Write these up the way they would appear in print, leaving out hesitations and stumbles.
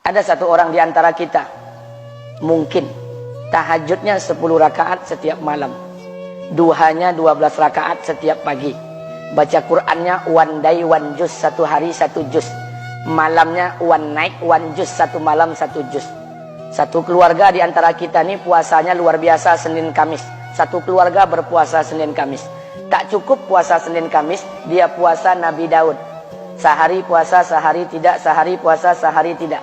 Ada satu orang di antara kita mungkin tahajudnya 10 rakaat setiap malam, duhanya 12 rakaat setiap pagi, baca Qur'annya one day one juz, satu hari satu juz, malamnya one night one juz, satu malam satu juz. Satu keluarga di antara kita nih puasanya luar biasa Senin Kamis. Satu keluarga berpuasa Senin Kamis. Tak cukup puasa Senin Kamis, dia puasa Nabi Daud. Sehari puasa, sehari tidak, sehari puasa, sehari tidak.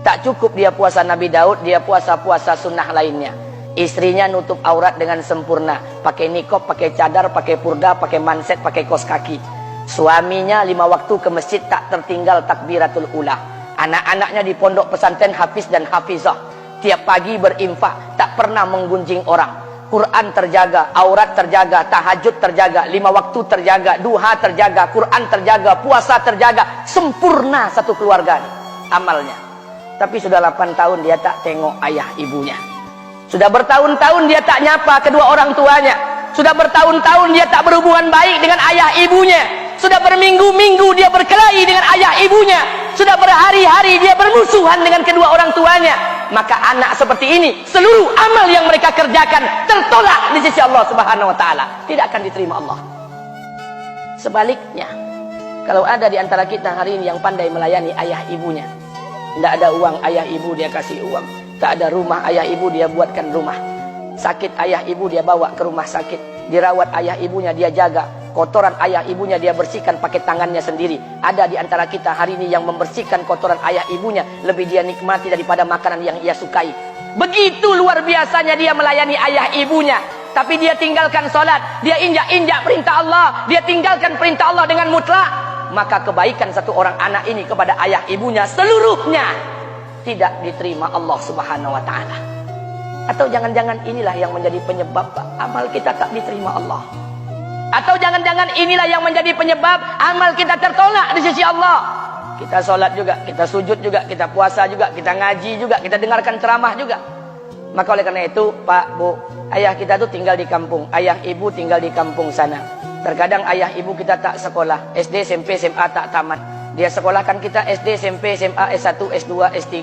Tak cukup dia puasa Nabi Daud, dia puasa-puasa sunnah lainnya. Istrinya nutup aurat dengan sempurna, pakai nikob, pakai cadar, pakai purda, pakai manset, pakai kos kaki. Suaminya 5 waktu ke masjid tak tertinggal takbiratul ula. Anak-anaknya di pondok pesantren hafiz dan hafizah. Tiap pagi berinfak, tak pernah menggunjing orang. Quran terjaga, aurat terjaga, tahajud terjaga, 5 waktu terjaga, duha terjaga, Quran terjaga, puasa terjaga. Sempurna satu keluarga nih, amalnya. Tapi sudah 8 tahun dia tak tengok ayah ibunya. Sudah bertahun-tahun dia tak nyapa kedua orang tuanya. Sudah bertahun-tahun dia tak berhubungan baik dengan ayah ibunya. Sudah berminggu-minggu dia berkelahi dengan ayah ibunya. Sudah berhari-hari dia bermusuhan dengan kedua orang tuanya. Maka anak seperti ini, seluruh amal yang mereka kerjakan tertolak di sisi Allah Subhanahu wa taala, tidak akan diterima Allah. Sebaliknya, kalau ada di antara kita hari ini yang pandai melayani ayah ibunya, tidak ada uang ayah ibu dia kasih uang, tak ada rumah ayah ibu dia buatkan rumah, sakit ayah ibu dia bawa ke rumah sakit, dirawat ayah ibunya dia jaga, kotoran ayah ibunya dia bersihkan pakai tangannya sendiri. Ada di antara kita hari ini yang membersihkan kotoran ayah ibunya lebih dia nikmati daripada makanan yang ia sukai. Begitu luar biasanya dia melayani ayah ibunya. Tapi dia tinggalkan sholat, dia injak-injak perintah Allah, dia tinggalkan perintah Allah dengan mutlak. Maka kebaikan satu orang anak ini kepada ayah ibunya seluruhnya tidak diterima Allah Subhanahu wa taala. Atau jangan-jangan inilah yang menjadi penyebab amal kita tak diterima Allah. Atau jangan-jangan inilah yang menjadi penyebab amal kita tertolak di sisi Allah. Kita sholat juga, kita sujud juga, kita puasa juga, kita ngaji juga, kita dengarkan ceramah juga. Maka oleh karena itu, Pak, Bu, ayah kita tuh tinggal di kampung, ayah ibu tinggal di kampung sana. Terkadang ayah ibu kita tak sekolah, SD, SMP, SMA tak tamat. Dia sekolahkan kita SD, SMP, SMA, S1, S2, S3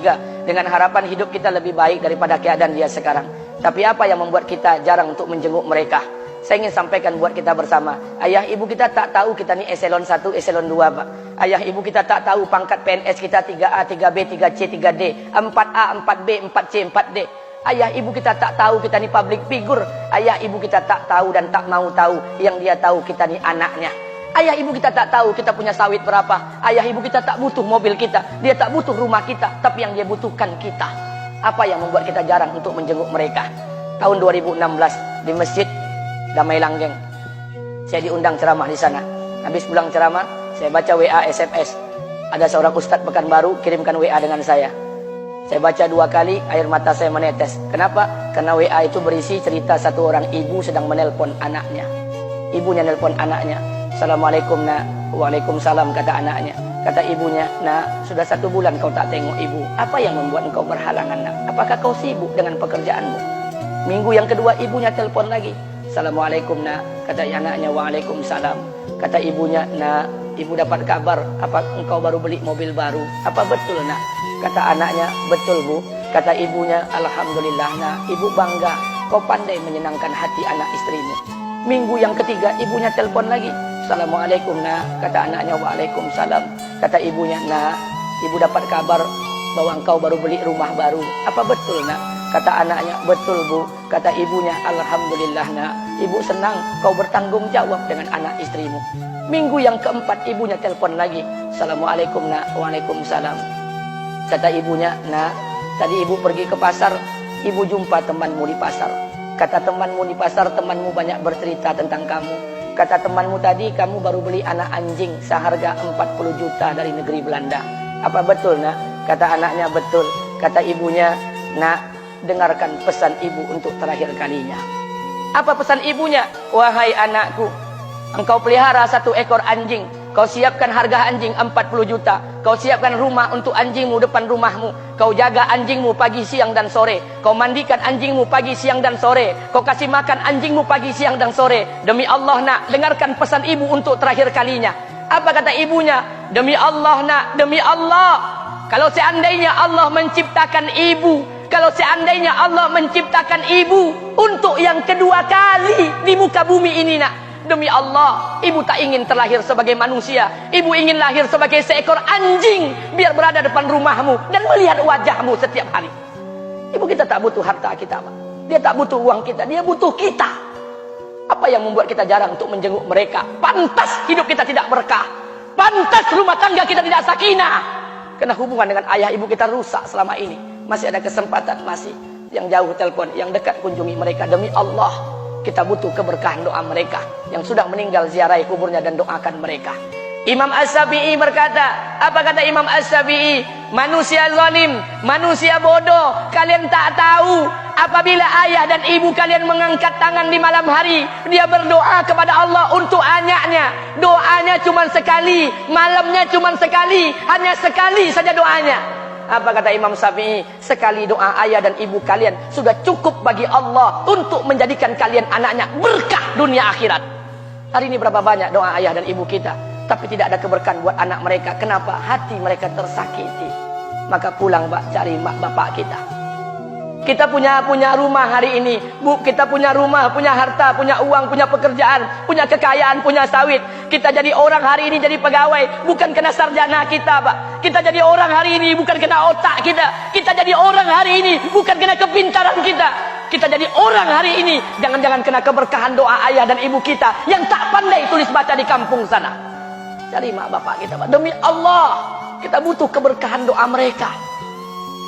dengan harapan hidup kita lebih baik daripada keadaan dia sekarang. Tapi apa yang membuat kita jarang untuk menjenguk mereka? Saya ingin sampaikan buat kita bersama. Ayah ibu kita tak tahu kita ni eselon 1, eselon 2, Pak. Ayah ibu kita tak tahu pangkat PNS kita 3A, 3B, 3C, 3D, 4A, 4B, 4C, 4D. Ayah ibu kita tak tahu kita ni public figure. Ayah ibu kita tak tahu dan tak mau tahu. Yang dia tahu kita ni anaknya. Ayah ibu kita tak tahu kita punya sawit berapa. Ayah ibu kita tak butuh mobil kita. Dia tak butuh rumah kita. Tapi yang dia butuhkan kita. Apa yang membuat kita jarang untuk menjenguk mereka? Tahun 2016 di Masjid Damai Langgeng, saya diundang ceramah di sana. Habis pulang ceramah, saya baca WA SMS. Ada seorang ustadz Pekanbaru kirimkan WA dengan saya. Saya baca 2 kali, air mata saya menetes. Kenapa? Karena WA itu berisi cerita satu orang ibu sedang menelpon anaknya. Ibunya nelpon anaknya. Assalamualaikum nak. Waalaikumsalam, kata anaknya. Kata ibunya, nak, sudah 1 bulan kau tak tengok ibu. Apa yang membuat engkau berhalangan, nak? Apakah kau sibuk dengan pekerjaanmu? Minggu yang kedua ibunya telepon lagi. Assalamualaikum nak, kata anaknya. Waalaikumsalam. Kata ibunya, nak, ibu dapat kabar apa engkau baru beli mobil baru. Apa betul nak? Kata anaknya, betul bu. Kata ibunya, alhamdulillah nak, ibu bangga kau pandai menyenangkan hati anak istrimu. Minggu yang ketiga ibunya telepon lagi. Assalamualaikum nak, kata anaknya. Waalaikumsalam. Kata ibunya, nak, ibu dapat kabar bahwa engkau baru beli rumah baru. Apa betul nak? Kata anaknya, betul bu. Kata ibunya, alhamdulillah nak, ibu senang kau bertanggung jawab dengan anak istrimu. Minggu yang keempat ibunya telepon lagi. Assalamualaikum nak. Waalaikumsalam. Kata ibunya, nak, tadi ibu pergi ke pasar, ibu jumpa temanmu di pasar. Kata temanmu di pasar, temanmu banyak bercerita tentang kamu. Kata temanmu tadi, kamu baru beli anak anjing seharga 40 juta dari negeri Belanda. Apa betul nak? Kata anaknya, betul. Kata ibunya, nak, dengarkan pesan ibu untuk terakhir kalinya. Apa pesan ibunya? Wahai anakku, engkau pelihara 1 ekor anjing. Kau siapkan harga anjing 40 juta. Kau siapkan rumah untuk anjingmu depan rumahmu. Kau jaga anjingmu pagi, siang, dan sore. Kau mandikan anjingmu pagi, siang, dan sore. Kau kasih makan anjingmu pagi, siang, dan sore. Demi Allah nak, dengarkan pesan ibu untuk terakhir kalinya. Apa kata ibunya? Demi Allah nak, demi Allah. Kalau seandainya Allah menciptakan ibu, kalau seandainya Allah menciptakan ibu untuk yang kedua kali di muka bumi ini nak, demi Allah, ibu tak ingin terlahir sebagai manusia. Ibu ingin lahir sebagai seekor anjing, biar berada depan rumahmu dan melihat wajahmu setiap hari. Ibu kita tak butuh harta kita, Pak. Dia tak butuh uang kita, dia butuh kita. Apa yang membuat kita jarang untuk menjenguk mereka? Pantas hidup kita tidak berkah, pantas rumah tangga kita tidak sakinah, karena hubungan dengan ayah ibu kita rusak selama ini. Masih ada kesempatan, masih yang jauh telepon, yang dekat kunjungi mereka. Demi Allah, kita butuh keberkahan doa mereka. Yang sudah meninggal, ziarahi kuburnya dan doakan mereka. Imam As-Syafi'i berkata, apa kata Imam As-Syafi'i? Manusia zalim, manusia bodoh, kalian tak tahu apabila ayah dan ibu kalian mengangkat tangan di malam hari, dia berdoa kepada Allah untuk anaknya. Doanya cuma sekali, malamnya cuma sekali, hanya sekali saja doanya. Apa kata Imam Syafi'i? Sekali doa ayah dan ibu kalian sudah cukup bagi Allah untuk menjadikan kalian anaknya berkah dunia akhirat. Hari ini berapa banyak doa ayah dan ibu kita, tapi tidak ada keberkahan buat anak mereka. Kenapa? Hati mereka tersakiti. Maka pulang, Pak, cari mak bapak kita. Kita punya rumah hari ini, Bu, kita punya rumah, punya harta, punya uang, punya pekerjaan, punya kekayaan, punya sawit. Kita jadi orang hari ini, jadi pegawai, bukan kena sarjana kita, Pak. Kita jadi orang hari ini bukan kena otak kita. Kita jadi orang hari ini bukan kena kepintaran kita. Kita jadi orang hari ini jangan-jangan kena keberkahan doa ayah dan ibu kita yang tak pandai tulis baca di kampung sana. Cari mak bapak kita, Pak. Demi Allah, kita butuh keberkahan doa mereka.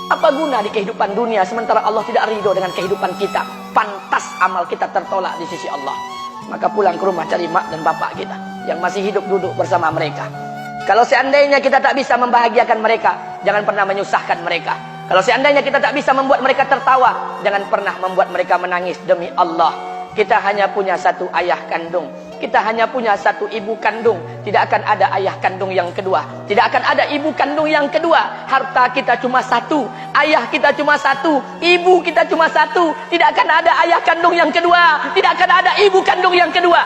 Apa guna di kehidupan dunia sementara Allah tidak ridho dengan kehidupan kita? Pantas amal kita tertolak di sisi Allah. Maka pulang ke rumah, cari mak dan bapak kita yang masih hidup, duduk bersama mereka. Kalau seandainya kita tak bisa membahagiakan mereka, jangan pernah menyusahkan mereka. Kalau seandainya kita tak bisa membuat mereka tertawa, jangan pernah membuat mereka menangis. Demi Allah, kita hanya punya satu ayah kandung, kita hanya punya satu ibu kandung. Tidak akan ada ayah kandung yang kedua, tidak akan ada ibu kandung yang kedua. Harta kita cuma satu, ayah kita cuma satu, ibu kita cuma satu. Tidak akan ada ayah kandung yang kedua, tidak akan ada ibu kandung yang kedua.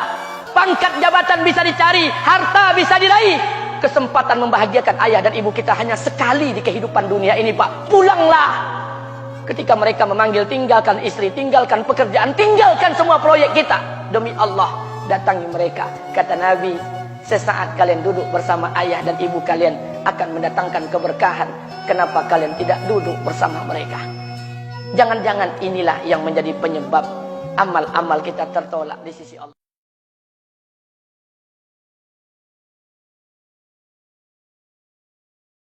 Pangkat jabatan bisa dicari, harta bisa diraih, kesempatan membahagiakan ayah dan ibu kita hanya sekali di kehidupan dunia ini, Pak. Pulanglah. Ketika mereka memanggil, tinggalkan istri, tinggalkan pekerjaan, tinggalkan semua proyek kita. Demi Allah, datangi mereka. Kata Nabi, sesaat kalian duduk bersama ayah dan ibu kalian akan mendatangkan keberkahan. Kenapa kalian tidak duduk bersama mereka? Jangan-jangan inilah yang menjadi penyebab amal-amal kita tertolak di sisi Allah.